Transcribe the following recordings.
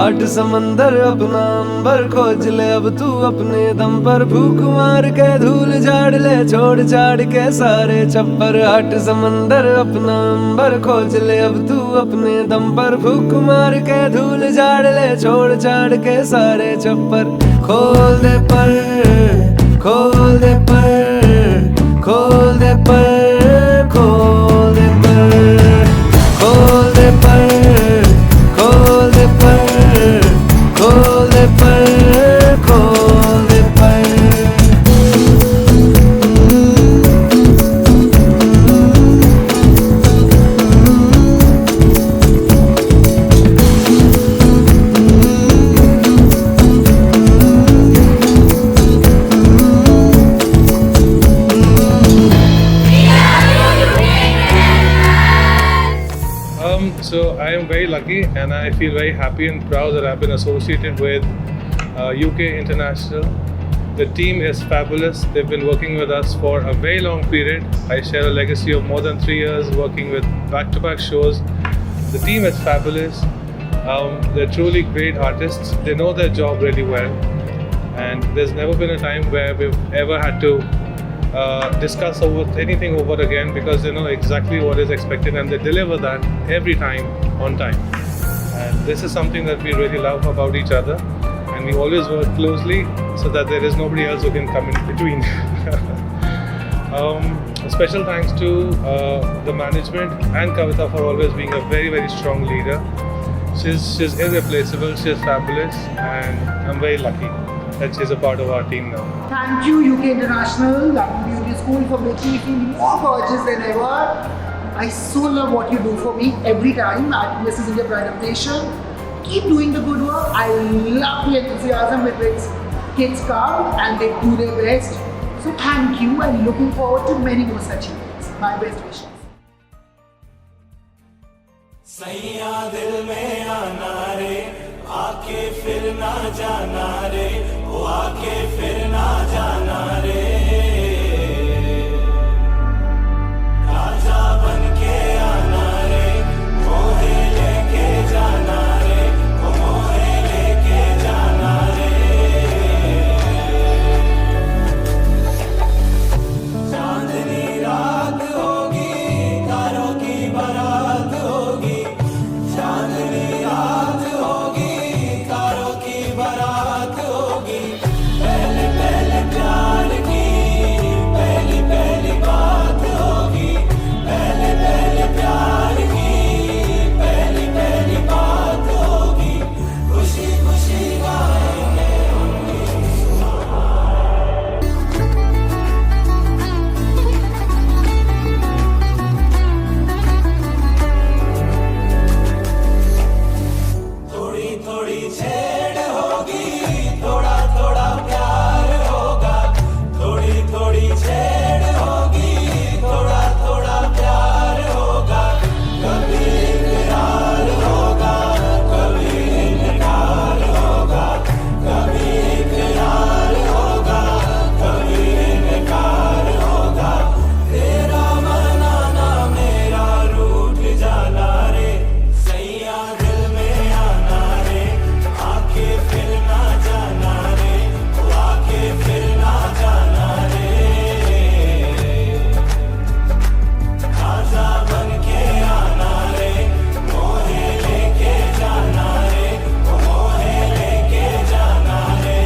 आठ समंदर अपना अंबर खोज ले अब तू अपने दम पर, फूक मार के धूल झाड़ ले, छोड़ छाड़ के सारे छप्पर। आठ समंदर अपना अंबर खोज ले अब तू अपने दम पर, फूक मार के धूल झाड़ ले, छोड़ छाड़ के सारे छप्पर। खोल दे पर, खोल दे पर, खोल दे पर, खोल दे पर, खोल दे पर, खोल दे पर, खोल दे पर, खोल दे पर। So I am very lucky and I feel very happy and proud that I've been associated with UK International. The team is fabulous. They've been working with us for a very long period. I share a legacy of more than 3 years working with back-to-back shows. The team is fabulous. They're truly great artists. They know their job really well. And there's never been a time where we've ever had to discuss anything over again, because they know exactly what is expected and they deliver that every time on time. And this is something that we really love about each other, and we always work closely so that there is nobody else who can come in between. A special thanks to the management and Kavita for always being a very, very strong leader. She's irreplaceable, she's fabulous, and I'm very lucky that she's a part of our team now. Thank you UK International London Beauty School for making me feel more gorgeous than ever. I so love what you do for me every time at Mrs. India Pride of Nation. Keep doing the good work. I love the enthusiasm with which kids come and they do their best. So thank you and looking forward to many more such events. My best wishes. सैया दिल में आना रे, आके फिर ना जाना रे, वो आके फिर ना जाना रे। राजा बन के आना रे, मोहे लेके जाना रे, वो मोहे लेके जाना रे। चांदनी रात होगी, तारों की बारात होगी, चांदनी रात होगी, तारों की बारात होगी। पहले पहले प्यार की पहली पहली बात होगी, पहले पहले प्यार की पहली पहली बात होगी। खुशी खुशी गाएंगे थोड़ी थोड़ी छेड़ होगी, थोड़ा थोड़ा प्यार होगा। थोड़ी थोड़ी छेड़ होगी, थोड़ा थोड़ा प्यार होगा। कभी इकरार होगा, कभी इनकार होगा, कभी इकरार होगा, कभी इनकार होगा। तेरा मनाना मेरा रूठ जाना रे, सैया दिल में आना रे, आके फिर ना जाना रे, वो आके फिर ना जाना रे। राजा बन के आना रे, मोहे लेके जाना रे, वो मोहे लेके जाना रे।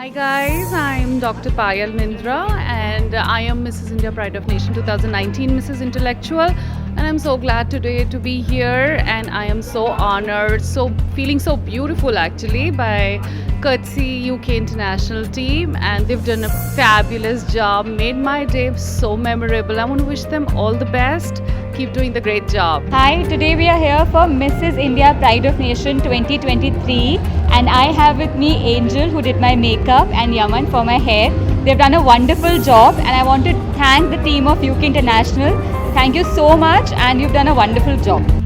Hi guys, I'm Dr. Payal Mindra and I am Mrs. India Pride of Nation 2019 Mrs. Intellectual, and I'm so glad today to be here, and I am so honored, so feeling so beautiful actually by courtesy UK International team, and they've done a fabulous job, made my day so memorable. I want to wish them all the best. Keep doing the great job. Hi, today we are here for Mrs. India Pride of Nation 2023, and I have with me Angel, who did my makeup, and Yaman for my hair. They've done a wonderful job, and I want to thank the team of UK International Thank you so much, and you've done a wonderful job.